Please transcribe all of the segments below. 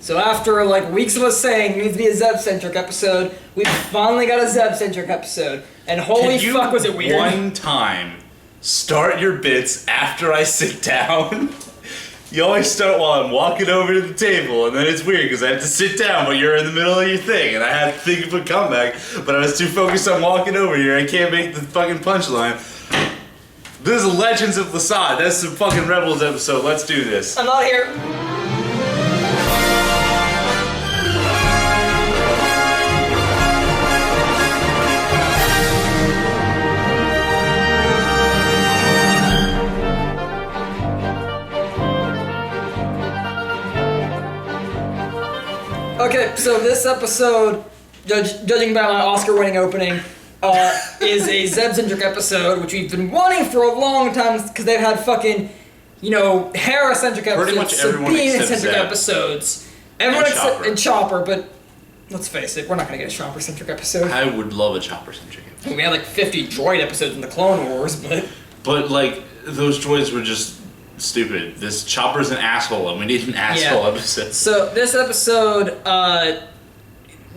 So after like weeks of us saying it needs to be a Zeb-centric episode, we finally got a Zeb-centric episode. And holy fuck was it weird. One time start your bits after I sit down? You always start while I'm walking over to the table, and then it's weird because I have to sit down, but you're in the middle of your thing, and I had to think of a comeback, but I was too focused on walking over here. I can't make the fucking punchline. This is Legends of Lasat. That's some fucking Rebels episode. Let's do this. I'm not here. Okay, so this episode, judging by my Oscar-winning opening, is a Zeb-centric episode, which we've been wanting for a long time because they've had fucking, Hera-centric episodes, pretty much everyone Sabine-centric Zeb. episodes. Everyone And except Chopper. and Chopper, but let's face it, we're not gonna get a Chopper-centric episode. I would love a Chopper-centric episode. We had like 50 droid episodes in the Clone Wars, but... But, like, those droids were just stupid. This Chopper's an asshole, and we need an asshole episode. So, this episode,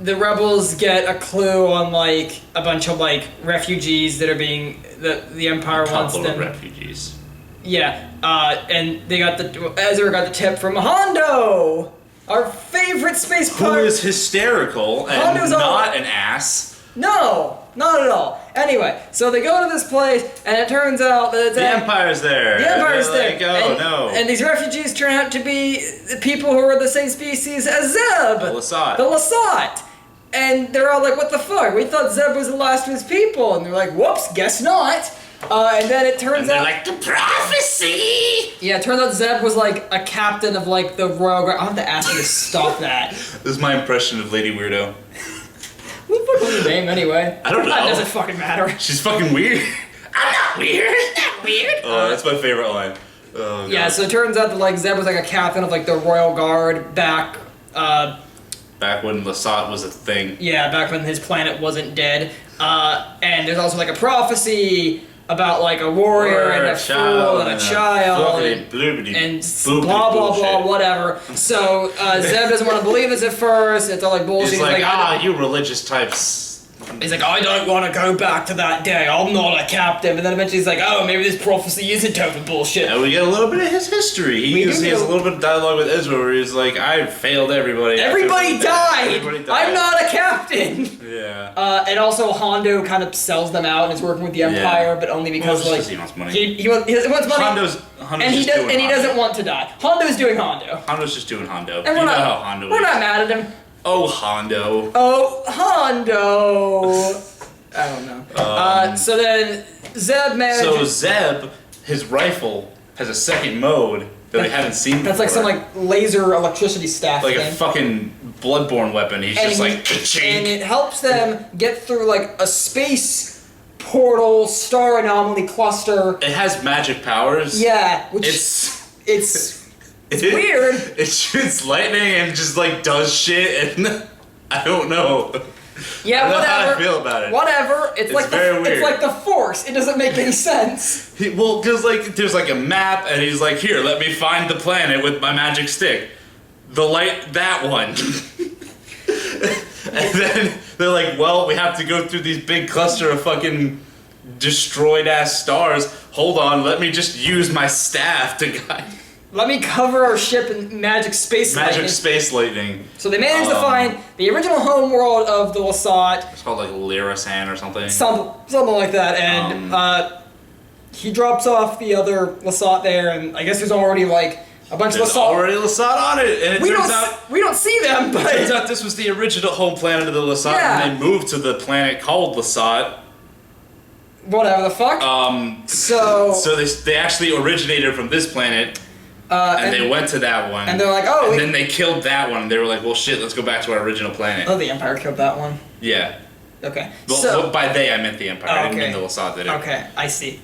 the rebels get a clue on, like, a bunch of, like, refugees that are being... The Empire wants them... A couple of refugees. Yeah, and they got Ezra got the tip from Hondo! Our favorite space Who pirate! is hysterical and Hondo's not an ass. No! Not at all. Anyway, so they go to this place, and it turns out that it's... The Empire's there. The Empire's there. Like, oh, no. And these refugees turn out to be the people who are the same species as Zeb. The Lasat. The Lasat. And they're all like, what the fuck? We thought Zeb was the last of his people. And they're like, whoops, guess not. And then it turns They're out... like, the prophecy! Yeah, it turns out Zeb was like a captain of like the Royal Guard. I'll have to ask you to stop that. This is my impression of Lady Weirdo. What the fuck was her name anyway? I don't know. That doesn't fucking matter. She's fucking weird. I'm not weird. Not weird. Oh, that's my favorite line. Oh, God. Yeah, so it turns out that like Zeb was like a captain of like the Royal Guard back when Lasat was a thing. Yeah, back when his planet wasn't dead. And there's also like a prophecy about like a warrior and a fool and a child and blah blah blah whatever. So Zeb doesn't want to believe this at first. It's all like bullshit. He's like, you religious types. He's like, I don't want to go back to that day. I'm not a captain. But then eventually he's like, oh, maybe this prophecy isn't total bullshit. And we get a little bit of his history. He has a little bit of dialogue with Ezra where he's like, I failed everybody. Everybody died. Everybody died. I'm not a captain. Yeah. And also Hondo kind of sells them out and is working with the Empire, but only because like he wants money. He wants money. Hondo's and he doesn't want to die. Hondo's doing Hondo. Hondo's just doing Hondo. And you know how Hondo is. We're not mad at him. Oh, Hondo. Oh, Hondo. I don't know. So then Zeb manages... So Zeb, his rifle, has a second mode that we haven't seen before. That's like some like laser electricity staff like thing. A fucking bloodborne weapon. He's just like, ka-chink. And it helps them get through like a space portal star anomaly cluster. It has magic powers. Yeah, which it's weird. It shoots lightning and just like does shit, and I don't know. Yeah, I don't know whatever. how I feel about it. Whatever. It's like very weird. It's like the Force. It doesn't make any sense. Because like there's like a map, and he's like, here, let me find the planet with my magic stick. That one. And then they're like, well, we have to go through these big cluster of fucking destroyed ass stars. Hold on, let me just use my staff to guide. Let me cover our ship in magic space lightning. Magic space lightning. So they managed to find the original home world of the Lasat. It's called like Lyrasan or something. Something like that, and he drops off the other Lasat there, and I guess there's already like a bunch of Lasat. Already Lasat on it, and we don't see them, but it turns out this was the original home planet of the Lasat, and they moved to the planet called Lasat. Whatever the fuck. So they actually originated from this planet. And they went to that one. And they're like, oh. And then they killed that one. And they were like, well, shit, let's go back to our original planet. Oh, the Empire killed that one? Yeah. Okay. Well, by they, I meant the Empire. I didn't mean the Lasat did it. Okay, I see.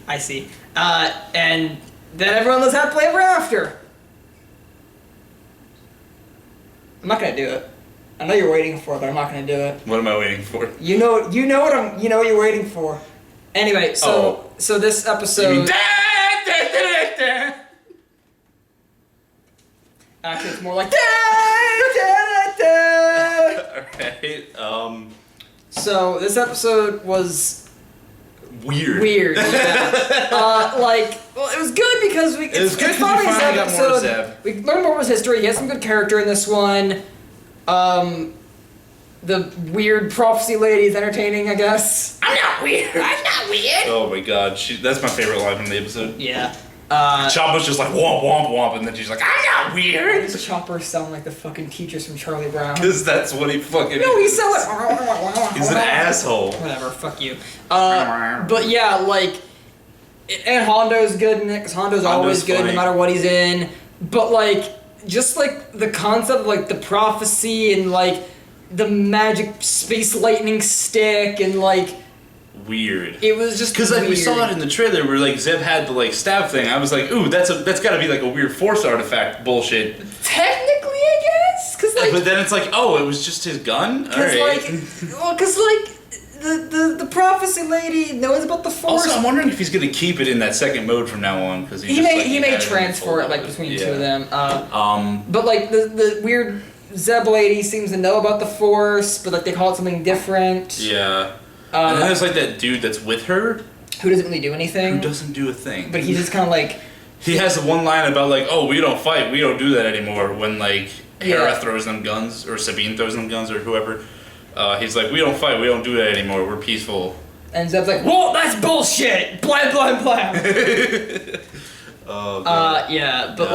And then everyone lives happily ever after. I'm not gonna do it. I know you're waiting for it, but I'm not gonna do it. What am I waiting for? You know what you're waiting for. Anyway, so this episode. You mean, Actually, it's more like da, da, Okay. So this episode was weird. Weird. Yeah. It was good because it's finally got more of Zeb. We learned more of his history. He has some good character in this one. The weird prophecy lady is entertaining, I guess. I'm not weird. Oh my god, that's my favorite line from the episode. Yeah. Chopper's just like womp womp womp, and then she's like, I'm not weird. Does Chopper sound like the fucking teachers from Charlie Brown? Because that's what he fucking. No, he sounds like. He's an asshole. Whatever, fuck you. But yeah, and Hondo's good in it because Hondo's always good no matter what he's in. But just the concept of the prophecy and the magic space lightning stick and weird. It was just because we saw it in the trailer where Zeb had the stab thing. I was like, ooh, that's got to be a weird Force artifact bullshit. Technically, I guess, because but then it's oh, it was just his gun. Alright. Because the prophecy lady knows about the Force. Also, I'm wondering if he's gonna keep it in that second mode from now on because he may transfer it between two of them. But the weird Zeb lady seems to know about the Force, but they call it something different. Yeah. And then there's that dude that's with her. Who doesn't really do anything. Who doesn't do a thing. But he's just kind of He has the one line about oh, we don't fight, we don't do that anymore. When Hera throws them guns, or Sabine throws them guns, or whoever. He's we don't fight, we don't do that anymore, we're peaceful. And Zeb's whoa, that's bullshit! Blah, blah, blah. Oh, God. Yeah, but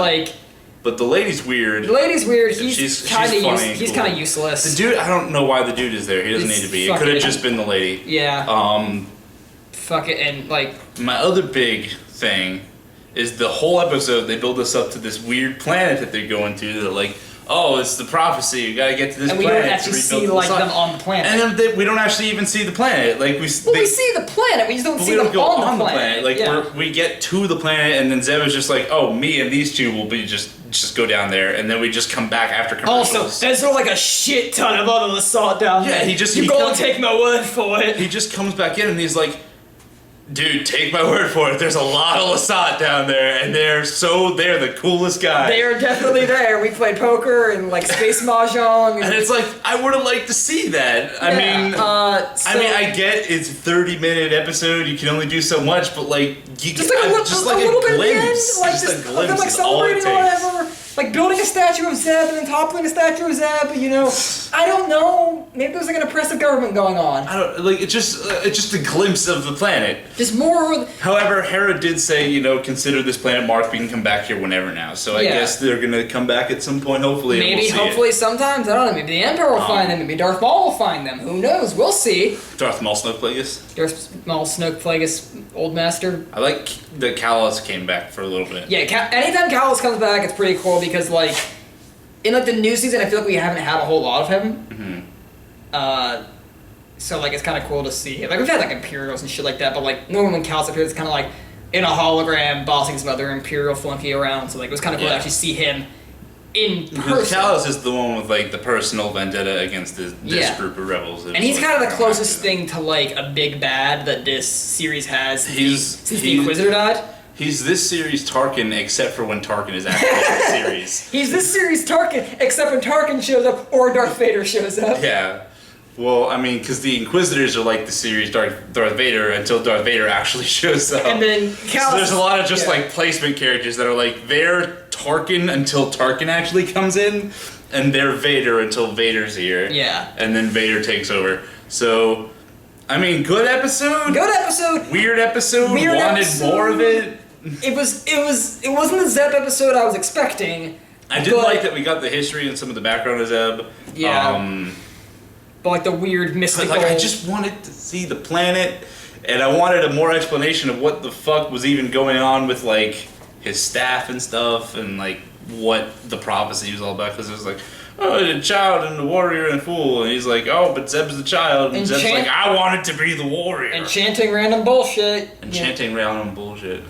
But the lady's weird. The lady's weird. He's kind of useless. The dude, I don't know why the dude is there. He doesn't need to be. It could have just been the lady. Yeah. Fuck it, and my other big thing is the whole episode. They build us up to this weird planet that they're going to. That oh, it's the prophecy. You gotta get to this planet. And we don't actually see them on the planet. And then we don't actually even see the planet. We see the planet. We just don't see them on the planet. We get to the planet, and then Zeb is just oh, me and these two will be just go down there, and then we just come back after commercials. Also, there's a shit ton of other Lasat down there. Yeah, you go and take my word for it. He just comes back in and he's dude, take my word for it. There's a lot of Lasat down there, and they're the coolest guys. They are definitely there. We played poker and space mahjong, and it's I would have liked to see that. Yeah, I get it's a 30-minute episode. You can only do so much, but you just a little bit glimpse, at the end, just a glimpse is all it celebrating or whatever. Building a statue of Zeb and then toppling a statue of Zeb, I don't know. Maybe there's an oppressive government going on. I don't it's just a glimpse of the planet. Just more. However, Hera did say, consider this planet marked. We can come back here whenever now. So I guess they're gonna come back at some point. Hopefully, hopefully, sometimes I don't know. Maybe the Emperor will find them. Maybe Darth Maul will find them. Who knows? We'll see. Darth Maul Snokeplagus. Darth Maul Snokeplagus, Old Master. I like that Kallus came back for a little bit. Yeah, anytime Kallus comes back, it's pretty cool because in the new season, I feel we haven't had a whole lot of him. Mm-hmm. So it's kind of cool to see. We've had Imperials and shit like that, but normally when Kallus appears, it's kind of in a hologram, bossing some other Imperial flunky around. So it was kind of cool to actually see him in person. Kallus is the one with the personal vendetta against this group of rebels. And he's kind of the closest thing to a big bad that this series has since the Inquisitor died. He's this series Tarkin, except for when Tarkin is actually in the series. He's this series Tarkin, except when Tarkin shows up or Darth Vader shows up. Yeah. Well, because the Inquisitors are the series Darth Vader until Darth Vader actually shows up. And then Kallus... So there's a lot of just placement characters that are they're Tarkin until Tarkin actually comes in, and they're Vader until Vader's here. Yeah. And then Vader takes over. So, good episode. Good episode. Weird episode. Wanted more of it. It wasn't the Zeb episode I was expecting. I did like that we got the history and some of the background of Zeb. Yeah. But the weird mystical... I just wanted to see the planet, and I wanted a more explanation of what the fuck was even going on with his staff and stuff, and what the prophecy was all about. Because it was oh, the child and the warrior and fool, and he's oh, but Zeb's the child, and Zeb's I wanted to be the warrior. And chanting random bullshit. Random bullshit.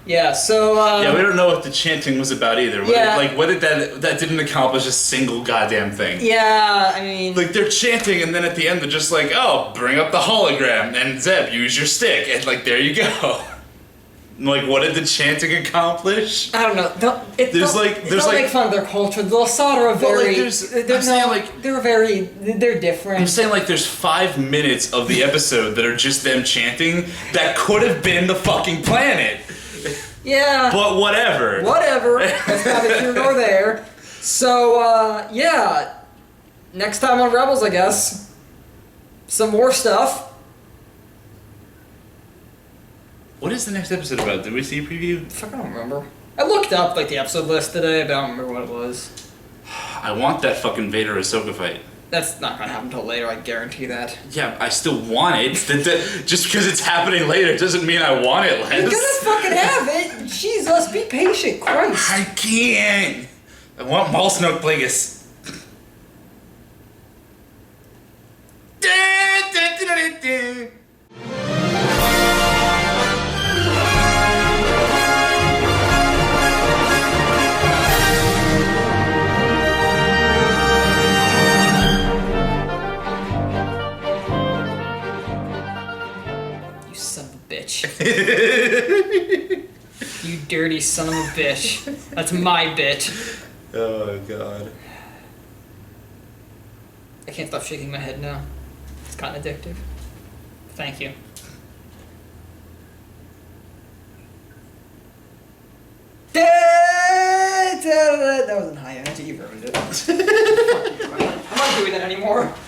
Yeah, so yeah, we don't know what the chanting was about either. What did that didn't accomplish a single goddamn thing. Yeah, they're chanting, and then at the end they're just oh, bring up the hologram, and Zeb, use your stick, and there you go. Like, what did the chanting accomplish? I don't know. Don't make fun of their culture. The Lasat are they're different. I'm saying, like, there's 5 minutes of the episode that are just them chanting that could have been the fucking planet. Yeah. But whatever. That's neither here nor there. So, yeah. Next time on Rebels, I guess. Some more stuff. What is the next episode about? Did we see a preview? Fuck, I don't remember. I looked up like the episode list today, but I don't remember what it was. I want that fucking Vader Ahsoka fight. That's not gonna happen until later, I guarantee that. Yeah, I still want it. Just because it's happening later doesn't mean I want it less. You're gonna fucking have it! Jesus, be patient, Christ! I can't! I want Malsnoke Plagueis. You son of a bitch. You dirty son of a bitch. That's my bit. Oh, God. I can't stop shaking my head now. It's kind of addictive. Thank you. That wasn't high energy, you ruined it. I'm not doing that anymore.